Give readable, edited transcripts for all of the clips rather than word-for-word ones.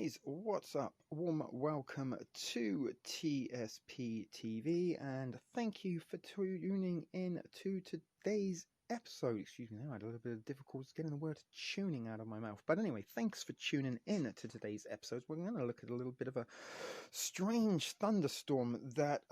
guys, what's up? Warm welcome to TSP TV and thank you for tuning in to today's episode. Excuse me, I had a little bit of difficulty getting the word tuning out of my mouth. But anyway, thanks for tuning in to today's episode. We're going to look at a little bit of a strange thunderstorm that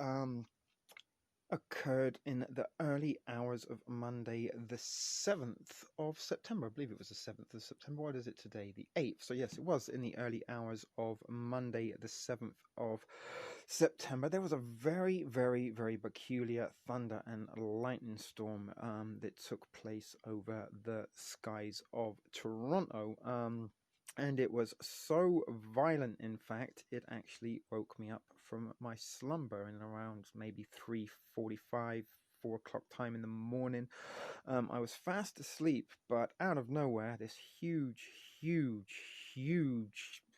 occurred in the early hours of Monday the 7th of September. I believe it was the 7th of September. What is it today? The 8th. So yes, it was in the early hours of Monday the 7th of September. There was a very, very, very peculiar thunder and lightning storm that took place over the skies of Toronto. And it was so violent, in fact, it actually woke me up from my slumber in around maybe 3:45, 4 o'clock time in the morning. I was fast asleep, but out of nowhere, this huge,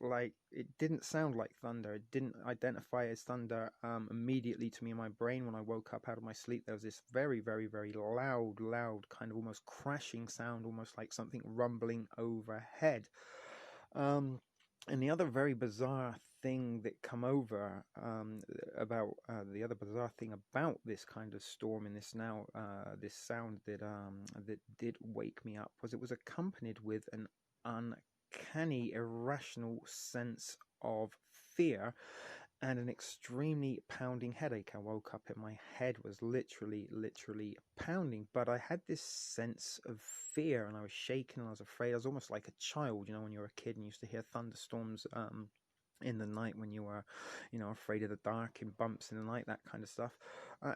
like, it didn't sound like thunder. It didn't identify as thunder immediately to me in my brain. When I woke up out of my sleep, there was this very, very, very loud, kind of almost crashing sound, almost like something rumbling overhead. And the other very bizarre thing that come over about the other bizarre thing about this kind of storm and this sound that did wake me up was it was accompanied with an uncanny, irrational sense of fear and an extremely pounding headache. I woke up and my head was literally pounding, but I had this sense of fear and I was shaking and I was afraid. I was almost like a child, when you were a kid and you used to hear thunderstorms in the night when you were, afraid of the dark and bumps in the night, that kind of stuff.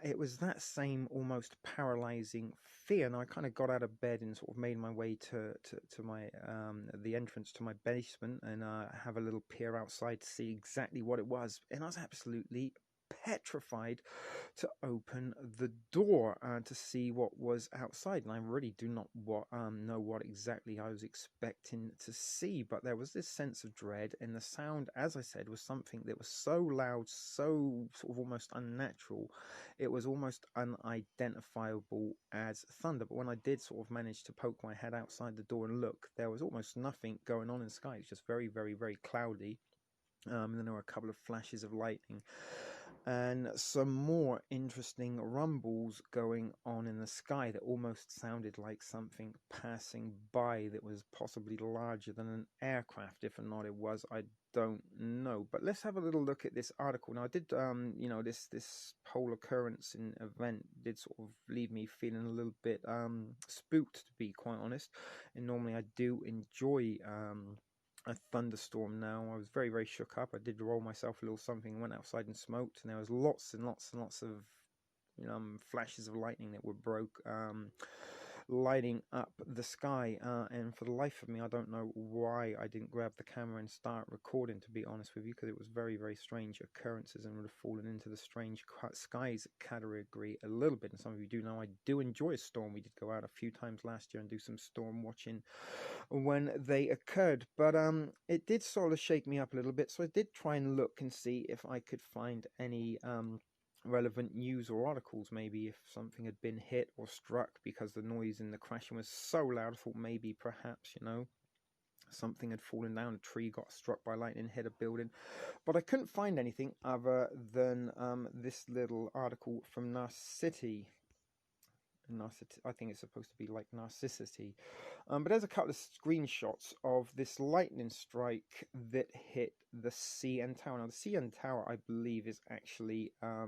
It was that same almost paralyzing fear. And I kind of got out of bed and sort of made my way to my the entrance to my basement and have a little peer outside to see exactly what it was. And I was absolutely petrified to open the door to see what was outside, and I really do not know what exactly I was expecting to see, but there was this sense of dread, and the sound, as I said, was something that was so loud, so sort of almost unnatural. It was almost unidentifiable as thunder. But when I did sort of manage to poke my head outside the door and look, there was almost nothing going on in the sky. It's just very, very, very cloudy. And then there were a couple of flashes of lightning and some more interesting rumbles going on in the sky that almost sounded like something passing by that was possibly larger than an aircraft. If or not it was, I don't know. But let's have a little look at this article. Now, I did, this whole occurrence and event did sort of leave me feeling a little bit spooked, to be quite honest. And normally I do enjoy a thunderstorm. Now I was very, very shook up. I did roll myself a little something, went outside and smoked, and there was lots and lots of flashes of lightning that were lighting up the sky, and for the life of me I don't know why I didn't grab the camera and start recording, to be honest with you, because it was very, very strange occurrences and would have fallen into the strange skies category a little bit. And some of you do know I do enjoy a storm. We did go out a few times last year and do some storm watching when they occurred, but it did sort of shake me up a little bit, so I did try and look and see if I could find any relevant news or articles, maybe if something had been hit or struck, because the noise and the crashing was so loud. I thought maybe perhaps something had fallen down, a tree got struck by lightning, hit a building, but I couldn't find anything other than this little article from Narcity. I think it's supposed to be like Narcissity, but there's a couple of screenshots of this lightning strike that hit the CN Tower. Now the CN Tower, I believe, is actually a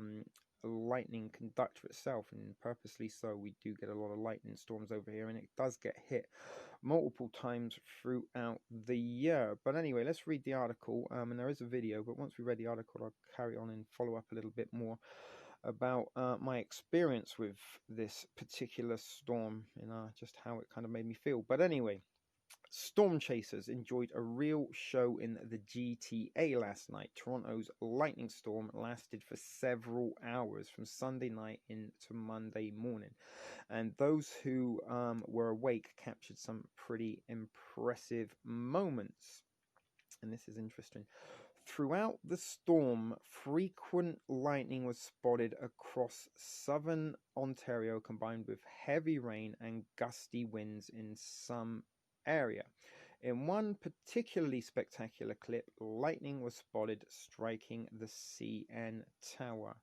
lightning conductor itself, and purposely so. We do get a lot of lightning storms over here, and it does get hit multiple times throughout the year. But anyway, let's read the article, and there is a video, but once we read the article I'll carry on and follow up a little bit more about my experience with this particular storm and just how it kind of made me feel. But anyway, storm chasers enjoyed a real show in the GTA last night. Toronto's lightning storm lasted for several hours from Sunday night into Monday morning, and those who were awake captured some pretty impressive moments. And this is interesting. Throughout the storm, frequent lightning was spotted across southern Ontario, combined with heavy rain and gusty winds in some area. In one particularly spectacular clip, lightning was spotted striking the CN Tower.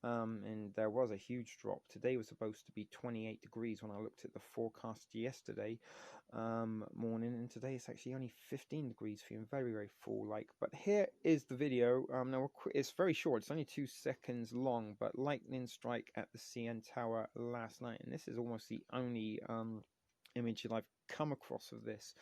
And there was a huge drop. Today was supposed to be 28 degrees when I looked at the forecast yesterday morning, and today it's actually only 15 degrees, feeling very, very fall-like. But here is the video. Now it's very short, it's only 2 seconds long, but lightning strike at the CN Tower last night, and this is almost the only image that I've come across of this.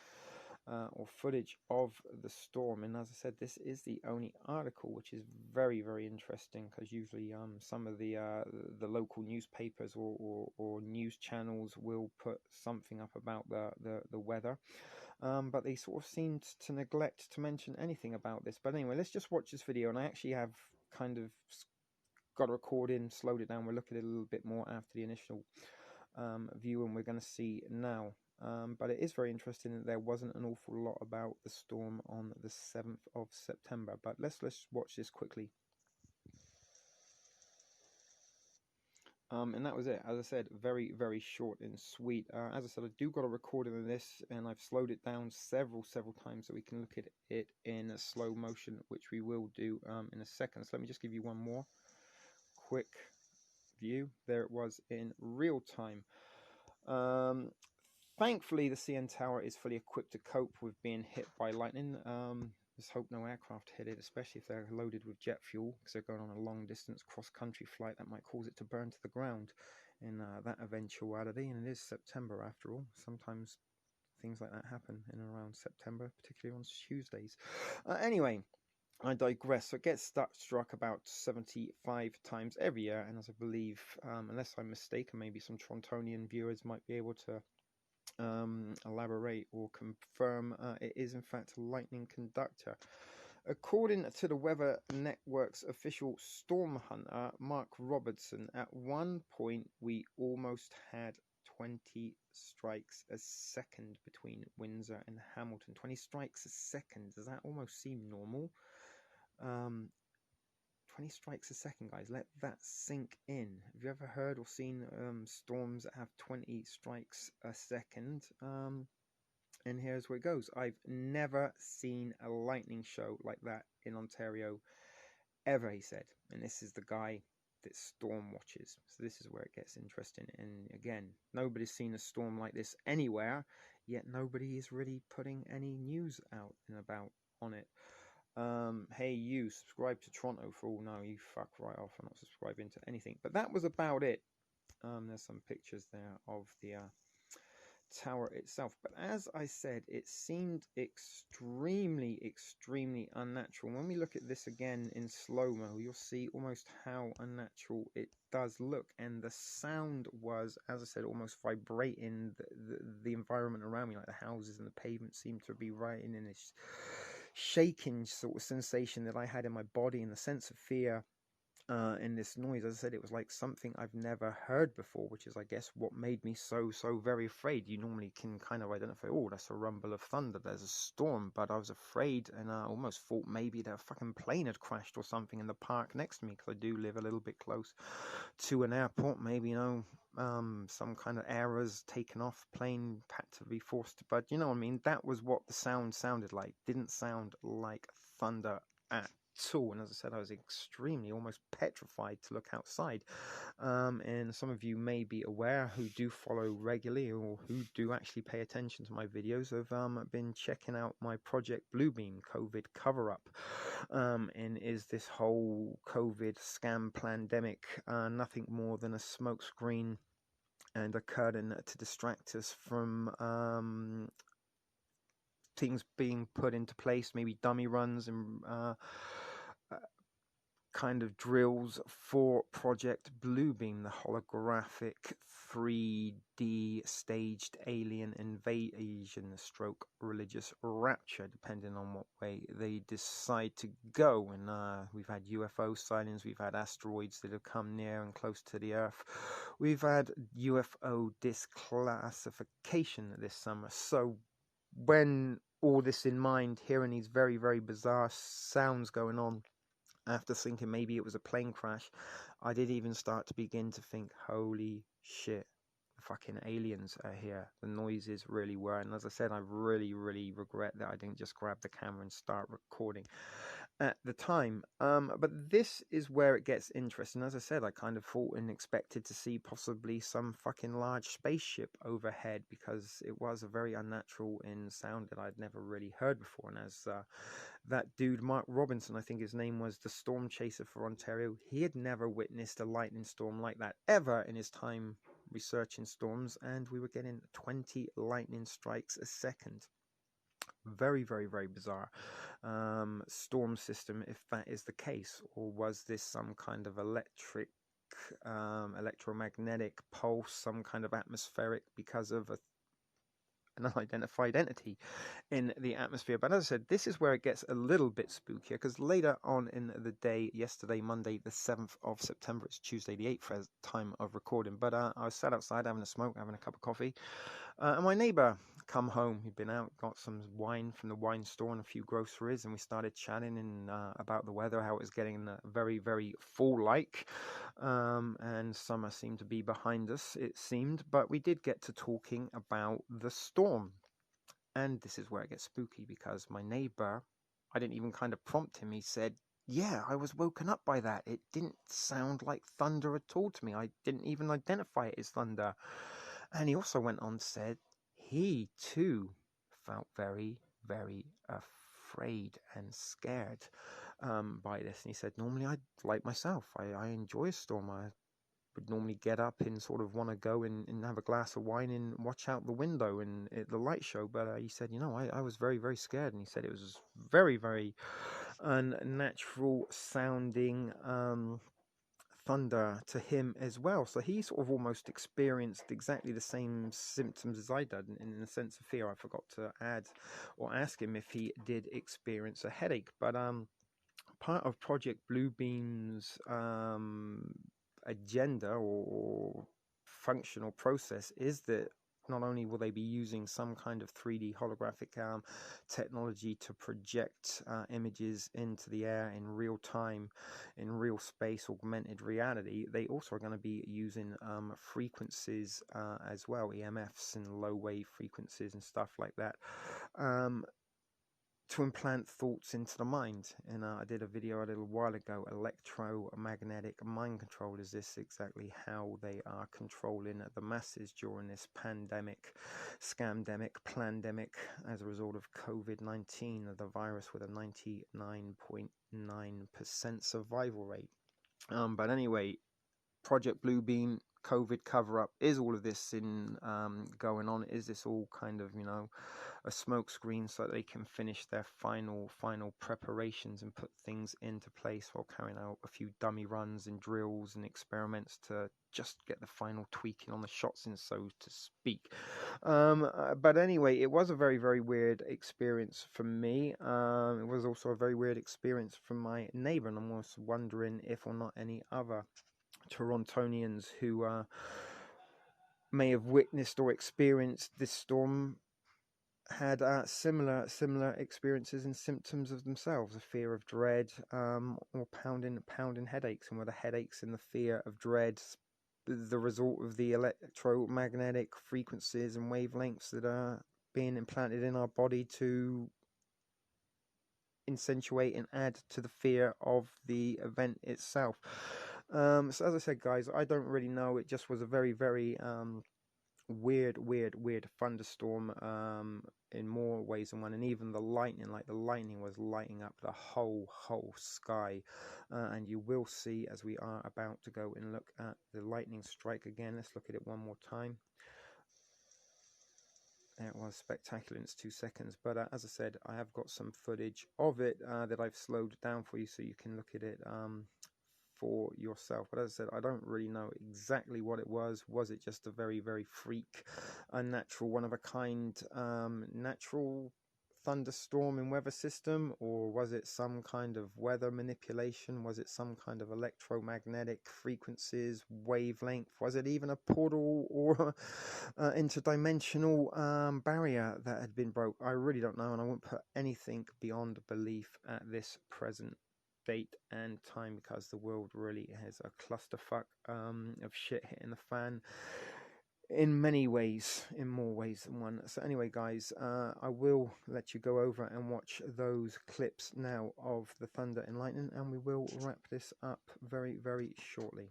Or footage of the storm, and as I said, this is the only article, which is very, very interesting, because usually some of the local newspapers or news channels will put something up about the weather, but they sort of seemed to neglect to mention anything about this. But anyway, let's just watch this video, and I actually have kind of got a recording, slowed it down. We'll look at it a little bit more after the initial view, and we're going to see now. But it is very interesting that there wasn't an awful lot about the storm on the 7th of September. But let's watch this quickly. And that was it. As I said, very, very short and sweet. As I said, I do got a recording of this, and I've slowed it down several times so we can look at it in a slow motion, which we will do in a second. So let me just give you one more quick view. There it was in real time. Thankfully, the CN Tower is fully equipped to cope with being hit by lightning. Let's hope no aircraft hit it, especially if they're loaded with jet fuel, because they're going on a long-distance cross-country flight that might cause it to burn to the ground in that eventuality. And it is September, after all. Sometimes things like that happen in and around September, particularly on Tuesdays. Anyway, I digress. So it gets struck about 75 times every year, and as I believe, unless I'm mistaken, maybe some Torontonian viewers might be able to elaborate or confirm, it is in fact a lightning conductor. According to the Weather Network's official storm hunter, Mark Robertson, at one point we almost had 20 strikes a second between Windsor and Hamilton. 20 strikes a second, does that almost seem normal? 20 strikes a second, guys. Let that sink in. Have you ever heard or seen storms that have 20 strikes a second? And here's where it goes. I've never seen a lightning show like that in Ontario ever, he said. And this is the guy that storm watches. So this is where it gets interesting. And again, nobody's seen a storm like this anywhere, yet nobody is really putting any news out and about on it. Hey, you subscribe to Toronto for all. No, you fuck right off. I'm not subscribing to anything. But that was about it. There's some pictures there of the tower itself. But as I said, it seemed extremely unnatural. When we look at this again in slow-mo, you'll see almost how unnatural it does look. And the sound was, as I said, almost vibrating. The environment around me, like the houses and the pavement, seemed to be writing in this shaking sort of sensation that I had in my body, and the sense of fear in this noise. As I said, it was like something I've never heard before, which is, I guess, what made me so very afraid. You normally can kind of identify, oh, that's a rumble of thunder, there's a storm, but I was afraid, and I almost thought maybe that a fucking plane had crashed or something in the park next to me, because I do live a little bit close to an airport. Maybe, you know, some kind of errors taken off, plane had to be forced, but you know what I mean, that was what the sound sounded like. Didn't sound like thunder at all. And as I said, I was extremely, almost petrified to look outside. And some of you may be aware, who do follow regularly or who do actually pay attention to my videos, have been checking out my Project Bluebeam COVID cover-up. And is this whole COVID scam pandemic nothing more than a smokescreen and a curtain to distract us from things being put into place, maybe dummy runs and kind of drills for Project Bluebeam, the holographic 3D staged alien invasion stroke religious rapture, depending on what way they decide to go. And we've had UFO sightings, we've had asteroids that have come near and close to the Earth, we've had UFO disclassification this summer. So when all this in mind, hearing these very bizarre sounds going on, after thinking maybe it was a plane crash, I did even start to begin to think, holy shit, fucking aliens are here. The noises really were. And as I said, I really, really regret that I didn't just grab the camera and start recording at the time. But this is where it gets interesting. As I said, I kind of thought and expected to see possibly some fucking large spaceship overhead, because it was a very unnatural in sound that I'd never really heard before. And as that dude Mark Robinson, I think his name was, the storm chaser for Ontario, he had never witnessed a lightning storm like that ever in his time researching storms, and we were getting 20 lightning strikes a second. Very, very, very bizarre storm system, if that is the case. Or was this some kind of electromagnetic pulse, some kind of atmospheric, because of an unidentified entity in the atmosphere? But as I said, this is where it gets a little bit spookier, because later on in the day, yesterday, Monday the 7th of September, it's Tuesday the 8th as time of recording, but I was sat outside having a smoke, having a cup of coffee, and my neighbour come home. He'd been out, got some wine from the wine store and a few groceries, and we started chatting about the weather, how it was getting very, very fall-like, and summer seemed to be behind us, it seemed. But we did get to talking about the storm, and this is where it gets spooky, because my neighbour, I didn't even kind of prompt him, he said, yeah, I was woken up by that. It didn't sound like thunder at all to me. I didn't even identify it as thunder. And he also went on, said he too felt very, very afraid and scared by this. And he said, normally like myself, I enjoy a storm. I would normally get up and sort of want to go and have a glass of wine and watch out the window and the light show. But he said, I was very, very scared. And he said it was very, very unnatural sounding thunder to him as well. So he sort of almost experienced exactly the same symptoms as I did, in the sense of fear. I forgot to add or ask him if he did experience a headache. But part of Project Bluebeam's agenda or functional process is that not only will they be using some kind of 3D holographic technology to project images into the air in real time, in real space, augmented reality, they also are going to be using frequencies as well, EMFs and low wave frequencies and stuff like that, to implant thoughts into the mind. And I did a video a little while ago, electromagnetic mind control. Is this exactly how they are controlling the masses during this pandemic, scamdemic, plandemic, as a result of COVID-19, the virus with a 99.9% survival rate. But anyway, Project Bluebeam, COVID cover-up, is all of this in going on? Is this all kind of, a smoke screen so that they can finish their final preparations and put things into place while carrying out a few dummy runs and drills and experiments to just get the final tweaking on the shots in, so to speak? But anyway, it was a very, very weird experience for me. It was also a very weird experience for my neighbor, and I'm also wondering if or not any other Torontonians who may have witnessed or experienced this storm had similar experiences and symptoms of themselves, a fear of dread, or pounding headaches, and were the headaches and the fear of dread the result of the electromagnetic frequencies and wavelengths that are being implanted in our body to accentuate and add to the fear of the event itself. So as I said, guys, I don't really know. It just was a very, very weird thunderstorm in more ways than one. And even the lightning was lighting up the whole sky, and you will see as we are about to go and look at the lightning strike again. Let's look at it one more time. It was spectacular in its 2 seconds, but as I said, I have got some footage of it that I've slowed down for you so you can look at it for yourself. But as I said, I don't really know exactly what it was. Was it just a very, very freak, unnatural, one of a kind natural thunderstorm and weather system, or was it some kind of weather manipulation? Was it some kind of electromagnetic frequencies, wavelength? Was it even a portal or interdimensional barrier that had been broke? I really don't know, and I won't put anything beyond belief at this present date and time, because the world really has a clusterfuck of shit hitting the fan in many ways, in more ways than one. So anyway, guys, I will let you go over and watch those clips now of the thunder and lightning, and we will wrap this up very, very shortly.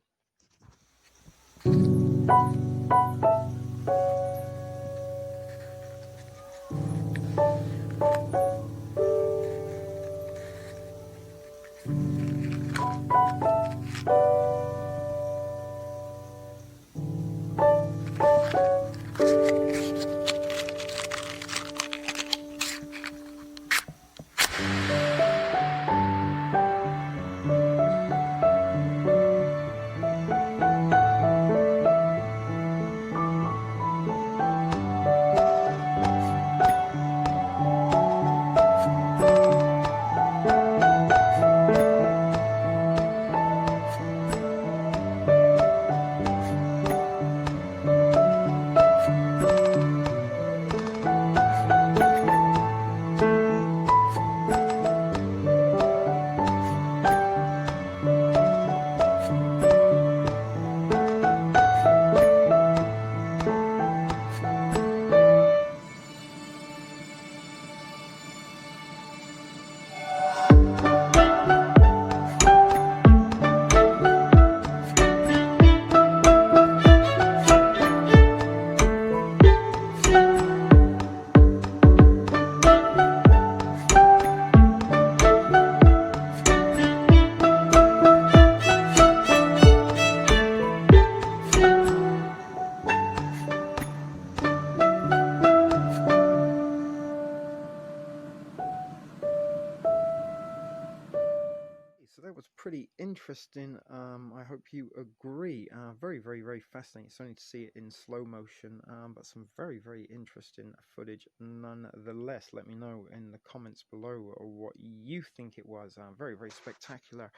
So that was pretty interesting. I hope you agree. Very, very, very fascinating. It's only to see it in slow motion, but some very, very interesting footage nonetheless. Let me know in the comments below what you think it was. Very, very spectacular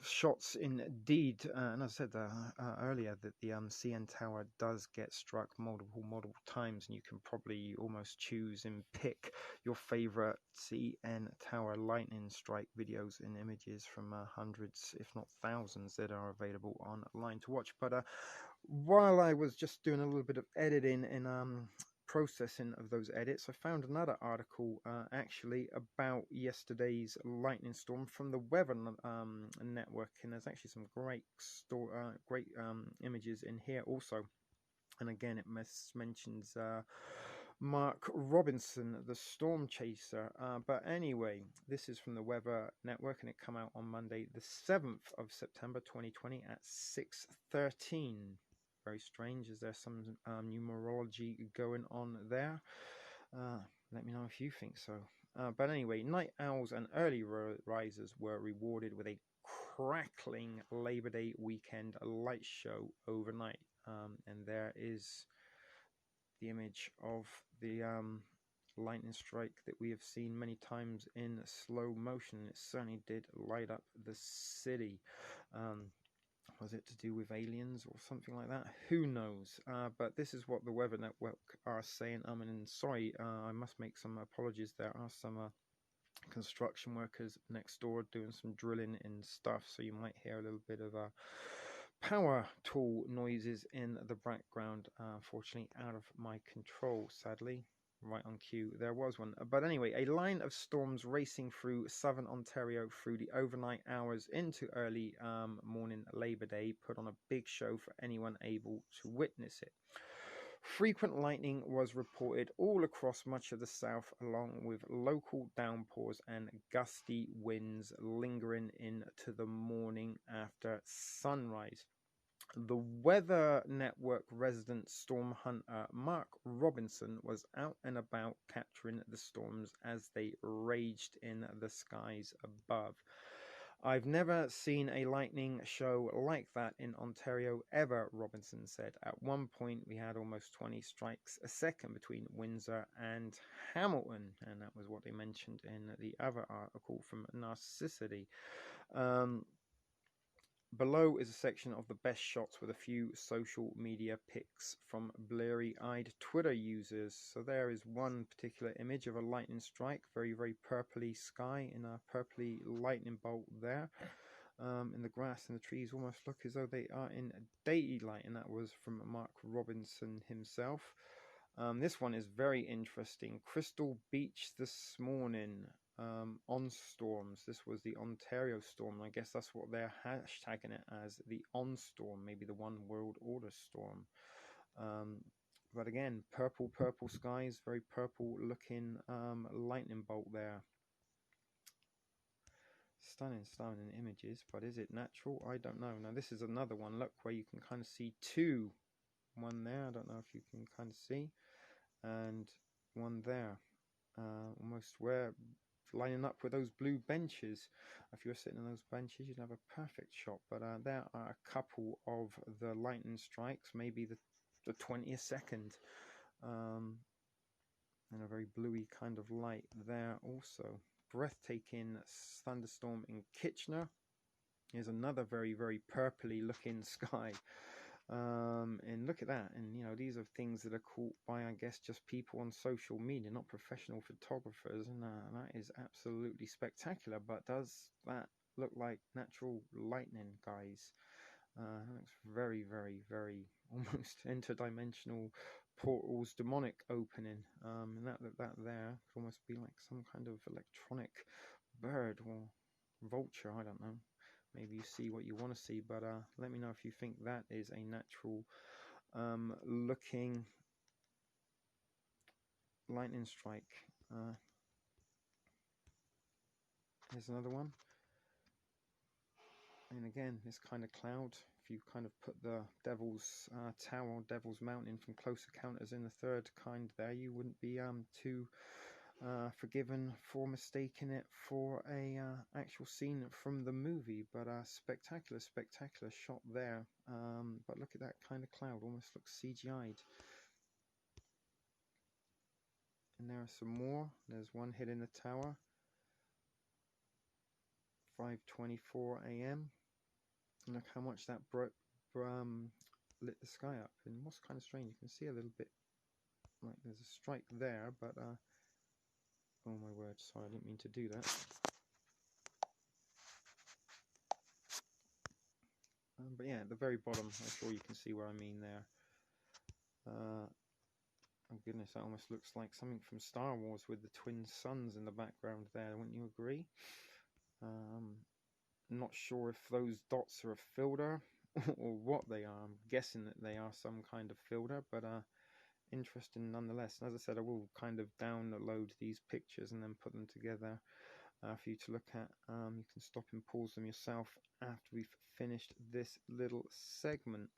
shots indeed. And as I said earlier, that the CN Tower does get struck multiple times, and you can probably almost choose and pick your favorite CN Tower lightning strike videos and images from hundreds, if not thousands, that are available online to watch. But while I was just doing a little bit of editing and processing of those edits, I found another article actually about yesterday's lightning storm from the Weather Network, and there's actually some great images in here also. And again, it mentions Mark Robinson, the storm chaser. But anyway, this is from the Weather Network, and it came out on Monday, the 7th of September 2020 at 6:13. Very strange. Is there some numerology going on there? Let me know if you think so. But anyway, night owls and early risers were rewarded with a crackling Labor Day weekend light show overnight. And there is the image of the lightning strike that we have seen many times in slow motion. It certainly did light up the city. Was it to do with aliens or something like that? Who knows? But this is what the Weather Network are saying. And sorry, I must make some apologies. There are some construction workers next door doing some drilling and stuff, so you might hear a little bit of power tool noises in the background. Fortunately, out of my control, sadly. Right on cue, there was one. But anyway, a line of storms racing through southern Ontario through the overnight hours into early morning Labor Day put on a big show for anyone able to witness it. Frequent lightning was reported all across much of the south, along with local downpours and gusty winds lingering into the morning after sunrise. The Weather Network resident storm hunter Mark Robinson was out and about capturing the storms as they raged in the skies above. I've never seen a lightning show like that in Ontario ever, Robinson said. At one point, we had almost 20 strikes a second between Windsor and Hamilton, and that was what they mentioned in the other article from Narcissity. Below is a section of the best shots with a few social media pics from bleary-eyed Twitter users. So there is one particular image of a lightning strike, very, very purpley sky in a purpley lightning bolt there. in the grass and the trees almost look as though they are in daylight, and that was from Mark Robinson himself. This one is very interesting. Crystal Beach this morning, on storms. This was the Ontario storm. I guess that's what they're hashtagging it as, the on storm, maybe the One World Order storm. But again, purple skies, very purple looking lightning bolt there. Stunning images, but is it natural? I don't know. Now this is another one, look, where you can kind of see one there, I don't know if you can kind of see, and one there, almost where lining up with those blue benches. If you were sitting on those benches, you'd have a perfect shot. But there are a couple of the lightning strikes, maybe the 20th second, and a very bluey kind of light there also. Breathtaking thunderstorm in Kitchener. Here's another very purpley looking sky. And look at that. And you know, these are things that are caught by, I guess, just people on social media, not professional photographers. And that is absolutely spectacular. But does that look like natural lightning, guys? Looks very almost interdimensional portals, demonic opening. And that there could almost be like some kind of electronic bird or vulture, I don't know. Maybe you see what you want to see, but let me know if you think that is a natural looking lightning strike. Here's another one. And again, this kind of cloud, if you kind of put the Devil's Tower, Devil's Mountain from Close Encounters in the Third Kind there, you wouldn't be too forgiven for mistaking it for a actual scene from the movie. But spectacular shot there. But look at that kind of cloud, almost looks CGI'd. And there are some more. There's one hitting the tower. 5:24 a.m. And look how much that lit the sky up. And what's kind of strange, you can see a little bit like there's a strike there, but oh my word, sorry, I didn't mean to do that. But yeah, at the very bottom, I'm sure you can see where I mean there. Oh goodness, that almost looks like something from Star Wars with the twin suns in the background there, wouldn't you agree? Not sure if those dots are a filter or what they are. I'm guessing that they are some kind of filter, but interesting nonetheless. And as I said, I will kind of download these pictures and then put them together for you to look at. You can stop and pause them yourself after we've finished this little segment.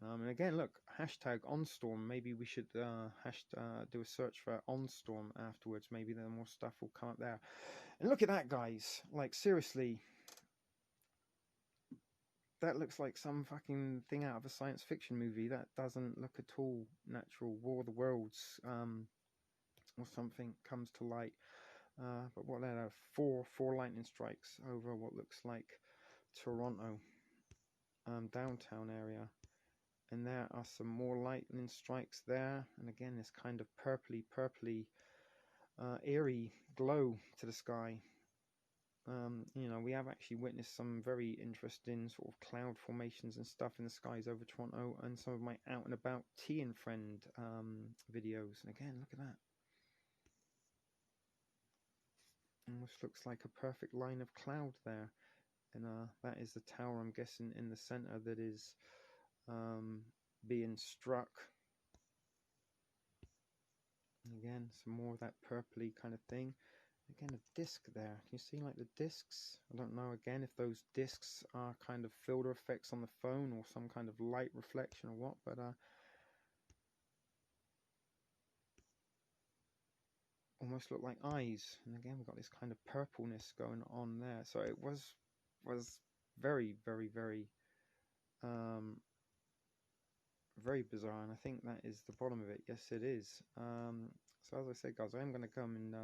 And again, look, hashtag OnStorm. Maybe we should do a search for OnStorm afterwards. Maybe then more stuff will come up there. And look at that, guys. Like, seriously, that looks like some fucking thing out of a science fiction movie. That doesn't look at all natural. War of the Worlds or something comes to light. But what there are four lightning strikes over what looks like Toronto, downtown area. And there are some more lightning strikes there. And again, this kind of purpley, eerie glow to the sky. You know, we have actually witnessed some very interesting sort of cloud formations and stuff in the skies over Toronto, and some of my out and about Tea and Friend videos. And again, look at that. Almost looks like a perfect line of cloud there. And that is the tower, I'm guessing, in the center that is being struck. And again, some more of that purpley kind of thing. Again, a disc there. Can you see like the discs? I don't know again if those discs are kind of filter effects on the phone or some kind of light reflection or what, but almost look like eyes. And again, we've got this kind of purpleness going on there. So it was very bizarre, and I think that is the bottom of it. Yes, it is. So as I said, guys, I am going to come and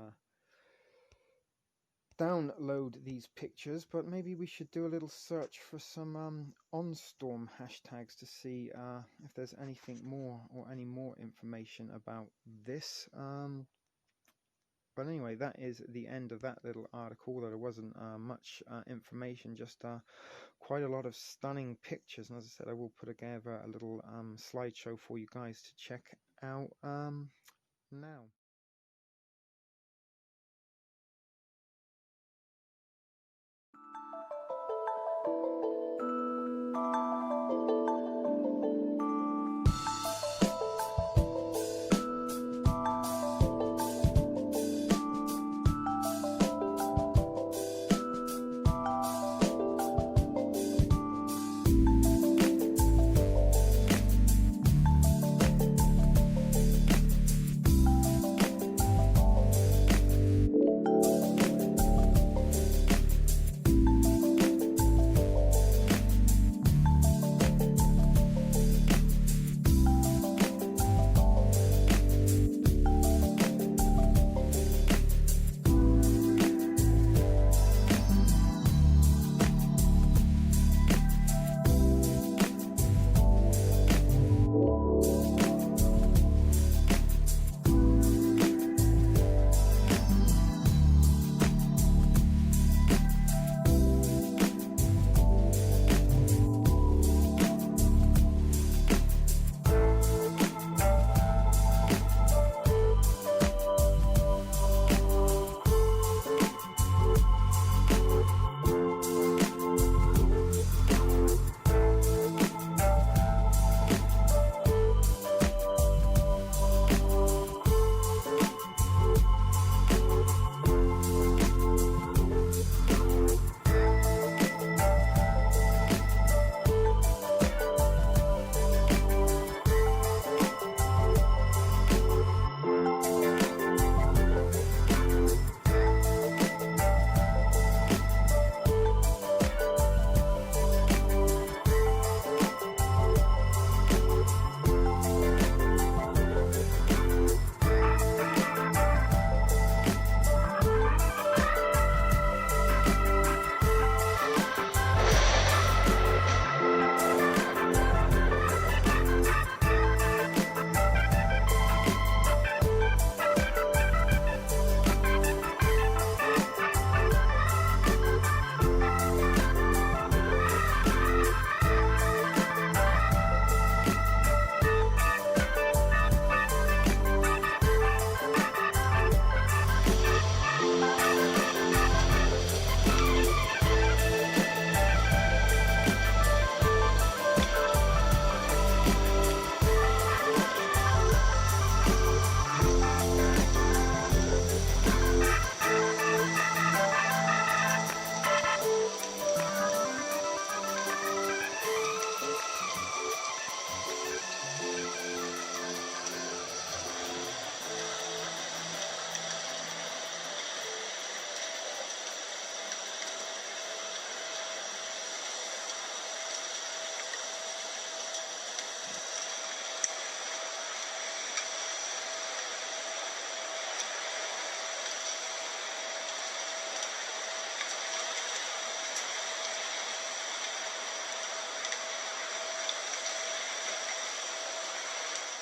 download these pictures, but maybe we should do a little search for some OnStorm hashtags to see if there's anything more or any more information about this. But anyway, that is the end of that little article. Though there wasn't much information, just quite a lot of stunning pictures. And as I said, I will put together a little slideshow for you guys to check out now.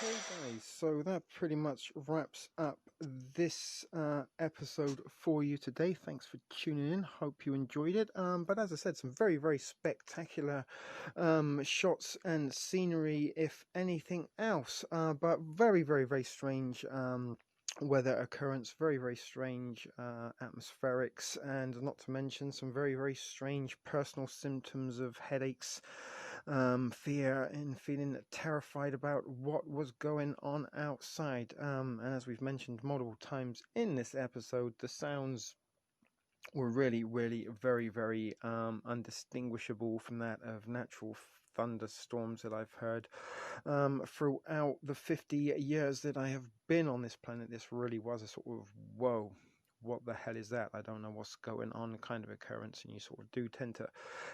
Okay guys, so that pretty much wraps up this episode for you today. Thanks for tuning in. Hope you enjoyed it. But as I said, some very, very spectacular shots and scenery, if anything else. But very, very, very strange weather occurrence, very, very strange atmospherics, and not to mention some very, very strange personal symptoms of headaches, fear, and feeling terrified about what was going on outside. And as we've mentioned multiple times in this episode, the sounds were really, really very, very undistinguishable from that of natural thunderstorms that I've heard throughout the 50 years that I have been on this planet. This really was a sort of whoa, what the hell is that? I don't know what's going on kind of occurrence. And you sort of do tend to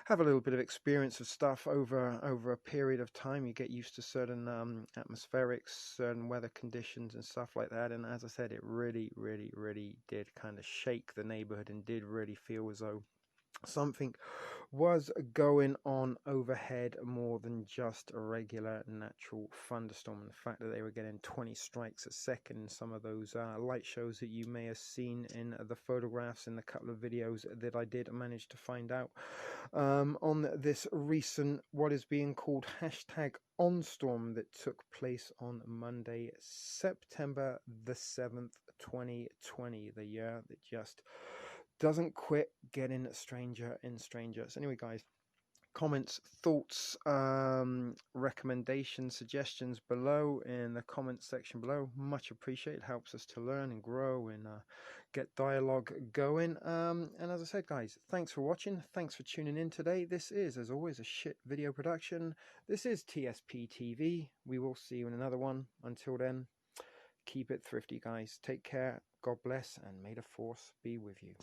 have a little bit of experience of stuff over a period of time. You get used to certain atmospherics, certain weather conditions and stuff like that. And as I said, it really, really, really did kind of shake the neighborhood and did really feel as though something was going on overhead more than just a regular natural thunderstorm. And the fact that they were getting 20 strikes a second, some of those light shows that you may have seen in the photographs in the couple of videos that I did manage to find out on this recent, what is being called #OnStorm, that took place on Monday, September the 7th, 2020, the year that just doesn't quit getting stranger and stranger. So anyway, guys, comments, thoughts, recommendations, suggestions below in the comments section below. Much appreciated. Helps us to learn and grow and get dialogue going. And as I said, guys, thanks for watching. Thanks for tuning in today. This is, as always, a shit video production. This is TSP TV. We will see you in another one. Until then, keep it thrifty, guys. Take care. God bless, and may the force be with you.